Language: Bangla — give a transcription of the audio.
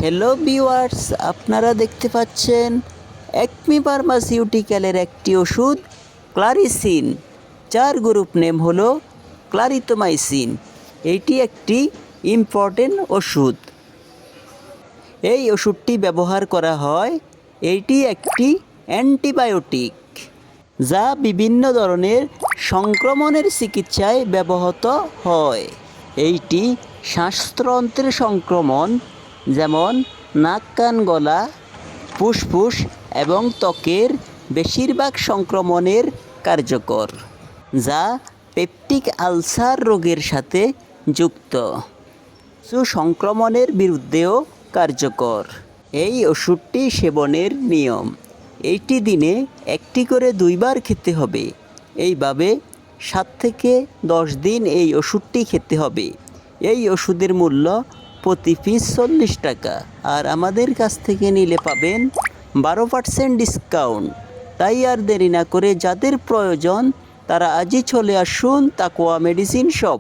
হ্যালো ভিউয়ার্স, আপনারা দেখতে পাচ্ছেন একমি ফার্মাসিউটিক্যালের একটি ওষুধ ক্লারিসিন, যার গ্রুপ নেম হলো ক্লারিটোমাইসিন। এটি একটি ইম্পর্টেন্ট ওষুধ। এই ওষুধটি ব্যবহার করা হয়, এটি একটি অ্যান্টিবায়োটিক যা বিভিন্ন ধরনের সংক্রমণের চিকিৎসায় ব্যবহৃত হয়। এইটি শ্বাসতন্ত্রের সংক্রমণ যেমন নাক, কান, গলা, ফুসফুস এবং ত্বকের বেশিরভাগ সংক্রমণের কার্যকর, যা পেপটিক আলসার রোগের সাথে যুক্ত সংক্রমণের বিরুদ্ধেও কার্যকর। এই ওষুধটি সেবনের নিয়ম: এইটি দিনে একটি করে 2 বার খেতে হবে। এইভাবে 7 থেকে 10 দিন এই ওষুধটি খেতে হবে। এই ওষুধের মূল্য প্রতি পিস 40 টাকা, আর আমাদের কাছ থেকে নিলে পাবেন 12% ডিসকাউন্ট। তাই আর দেরি না করে যাদের প্রয়োজন তারা আজই চলে আসুন তাকওয়া মেডিসিন শপ।